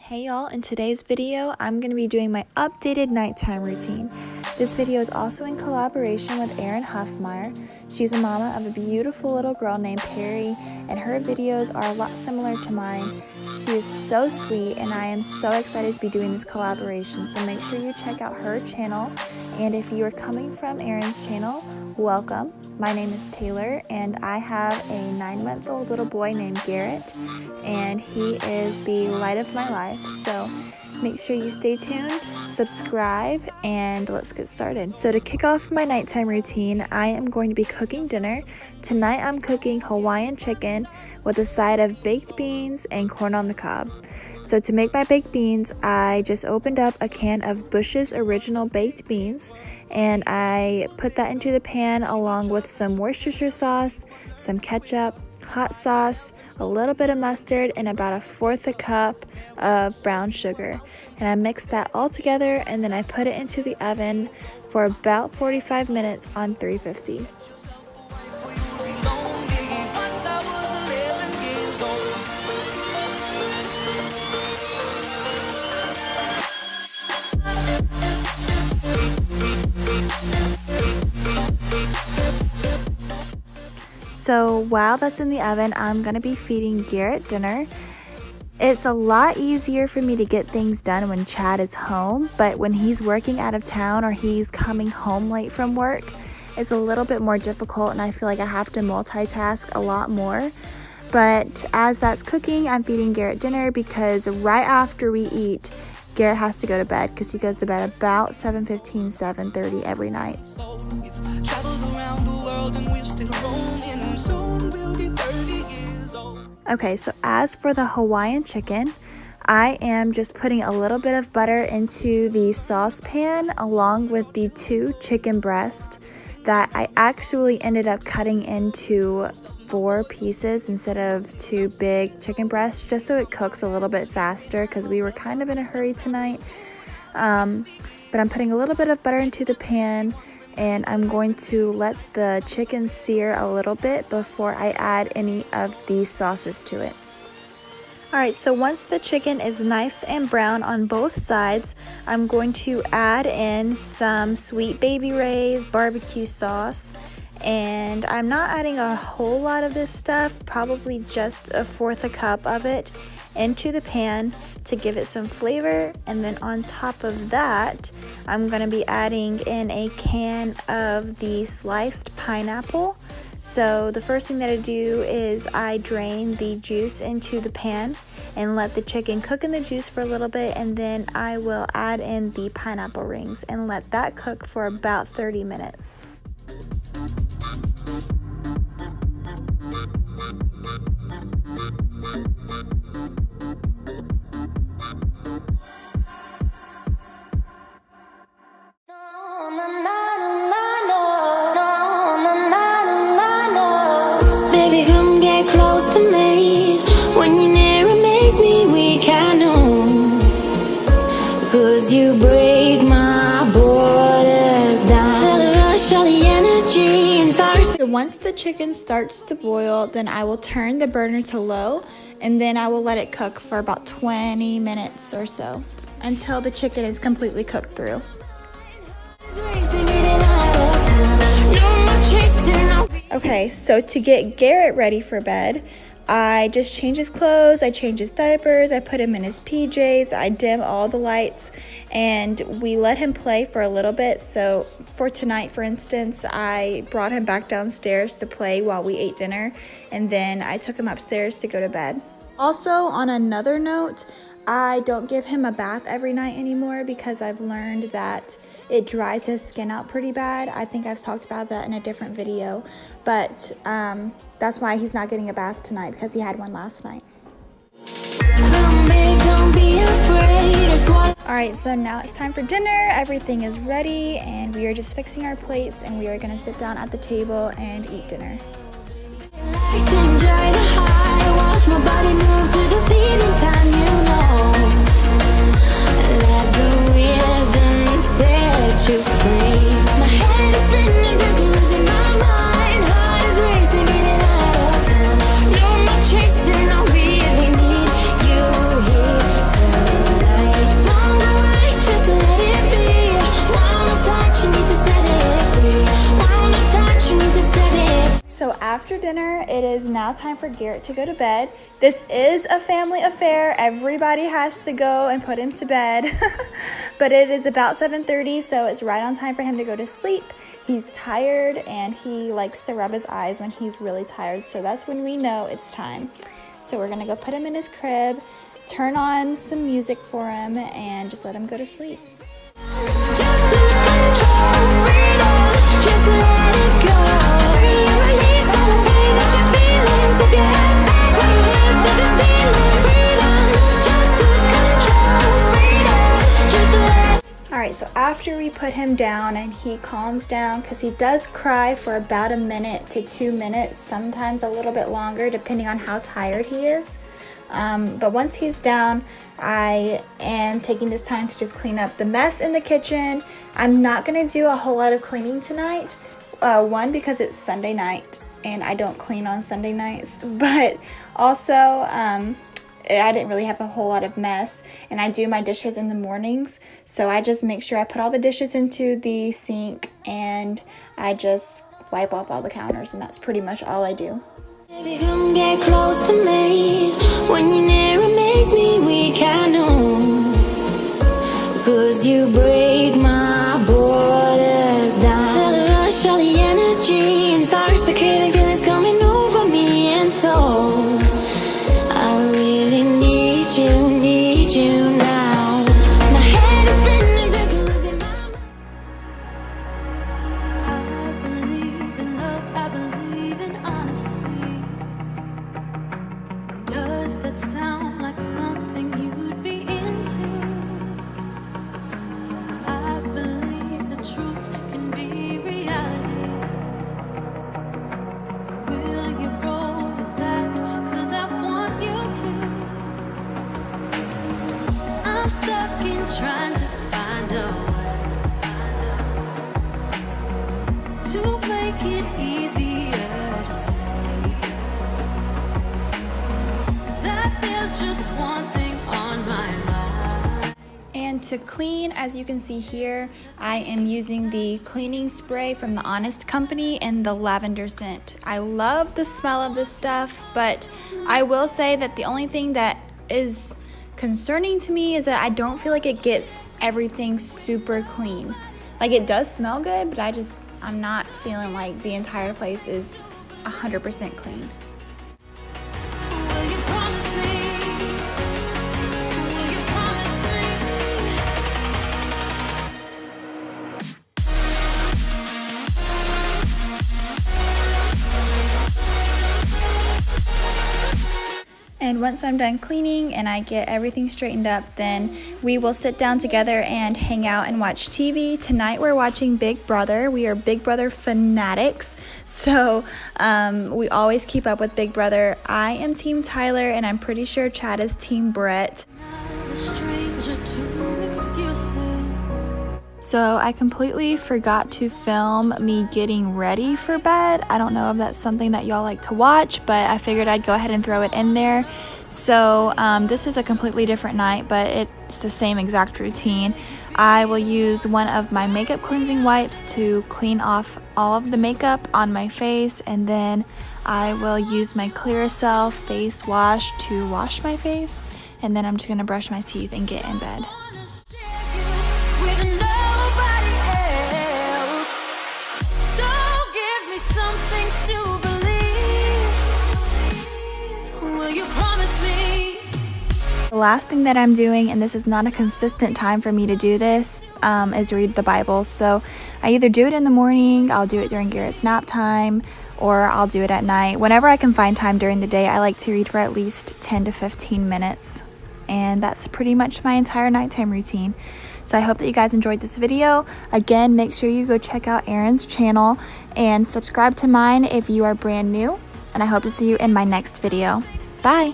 Hey y'all, in today's video, I'm going to be doing my updated nighttime routine. This video is also in collaboration with Erin Huffmeyer. She's a mama of a beautiful little girl named Perry, and her videos are a lot similar to mine. She is so sweet, and I am so excited to be doing this collaboration, so make sure you check out her channel. And if you are coming from Erin's channel, welcome. My name is Taylor, and I have a 9-month-old little boy named Garrett, and he is the light of my life. So make sure you stay tuned, subscribe, and let's get started. So to kick off my nighttime routine, I am going to be cooking dinner. Tonight I'm cooking Hawaiian chicken with a side of baked beans and corn on the cob. So to make my baked beans, I just opened up a can of Bush's Original Baked Beans, and I put that into the pan along with some Worcestershire sauce, some ketchup, hot sauce, a little bit of mustard, and about 1/4 cup of brown sugar. And I mixed that all together, and then I put it into the oven for about 45 minutes on 350. So while that's in the oven, I'm going to be feeding Garrett dinner. It's a lot easier for me to get things done when Chad is home, but when he's working out of town or he's coming home late from work, it's a little bit more difficult, and I feel like I have to multitask a lot more. But as that's cooking, I'm feeding Garrett dinner because right after we eat, Garrett has to go to bed because he goes to bed about 7:15, 7:30 every night. Okay, so as for the Hawaiian chicken, I am just putting a little bit of butter into the saucepan along with the 2 chicken breasts that I actually ended up cutting into 4 pieces instead of 2 big chicken breasts, just so it cooks a little bit faster because we were kind of in a hurry tonight. But I'm putting a little bit of butter into the pan, and I'm going to let the chicken sear a little bit before I add any of these sauces to it. Alright, so once the chicken is nice and brown on both sides, I'm going to add in some Sweet Baby Ray's barbecue sauce. And I'm not adding a whole lot of this stuff, probably just 1/4 cup of it into the pan to give it some flavor. And then on top of that, I'm going to be adding in a can of the sliced pineapple. So the first thing that I do is I drain the juice into the pan and let the chicken cook in the juice for a little bit, and then I will add in the pineapple rings and let that cook for about 30 minutes. Baby, come get close to me. When you're near, it makes me weak, I know. 'Cause you break my borders down. Feel the rush, all the energy inside. So once the chicken starts to boil, then I will turn the burner to low, and then I will let it cook for about 20 minutes or so until the chicken is completely cooked through. Okay, so to get Garrett ready for bed, I just change his clothes, I change his diapers, I put him in his PJs, I dim all the lights, and we let him play for a little bit. So for tonight, for instance, I brought him back downstairs to play while we ate dinner, and then I took him upstairs to go to bed. Also, on another note, I don't give him a bath every night anymore because I've learned that it dries his skin out pretty bad. I think I've talked about that in a different video, but that's why he's not getting a bath tonight, because he had one last night. Alright, so now it's time for dinner. Everything is ready, and we are just fixing our plates, and we are going to sit down at the table and eat dinner. Enjoy the high, watch my body move to the beat in time, you know. Let the rhythm set you free. My head is spinning, just losing my mind. Heart is racing, getting out of time. No more chasing, I really need you here. So after dinner, it is now time for Garrett to go to bed. This is a family affair. Everybody has to go and put him to bed. But it is about 7:30, so it's right on time for him to go to sleep. He's tired and he likes to rub his eyes when he's really tired, so that's when we know it's time. So we're gonna go put him in his crib, turn on some music for him, and just let him go to sleep. Alright, so after we put him down and he calms down, because he does cry for about 1 minute to 2 minutes, sometimes a little bit longer depending on how tired he is. But once he's down, I am taking this time to just clean up the mess in the kitchen. I'm not going to do a whole lot of cleaning tonight. One, because it's Sunday night and I don't clean on Sunday nights, but also I didn't really have a whole lot of mess, and I do my dishes in the mornings, so I just make sure I put all the dishes into the sink and I just wipe off all the counters, and that's pretty much all I do. Baby, come get close to me. When you're near, it makes me weak, I know. 'Cause you break my borders down. Feel the rush, all the energy, intoxicating feelings coming over me, and so I really need you now. My head is spinning, losing my mind. I believe in love, I believe in honesty. Does that sound like something you'd be into? I believe the truth can be reality. Will you roll with that? 'Cause I want you to. I'm stuck in trying to find a way to make it easier to say that there's just one thing on my mind. And to clean, as you can see here, I am using the cleaning spray from the Honest Company in the lavender scent. I love the smell of this stuff, but I will say that the only thing that is concerning to me is that I don't feel like it gets everything super clean. Like, it does smell good, but I'm not feeling like the entire place is 100% clean. Will you promise me? Will you promise me? And once I'm done cleaning and I get everything straightened up, then we will sit down together and hang out and watch TV. Tonight we're watching Big Brother. We are Big Brother fanatics, so we always keep up with Big Brother. I am Team Tyler, and I'm pretty sure Chad is Team Brett. Not a stranger to excuses. So I completely forgot to film me getting ready for bed. I don't know if that's something that y'all like to watch, but I figured I'd go ahead and throw it in there. So this is a completely different night, but it's the same exact routine. I will use one of my makeup cleansing wipes to clean off all of the makeup on my face, and then I will use my Clearasil face wash to wash my face, and then I'm just gonna brush my teeth and get in bed. With nobody else. So give me something to believe. Will you promise me? The last thing that I'm doing, and this is not a consistent time for me to do this, is read the Bible. So I either do it in the morning, I'll do it during Garrett's nap time, or I'll do it at night. Whenever I can find time during the day, I like to read for at least 10 to 15 minutes. And that's pretty much my entire nighttime routine. So I hope that you guys enjoyed this video. Again, make sure you go check out Erin's channel and subscribe to mine if you are brand new. And I hope to see you in my next video. Bye!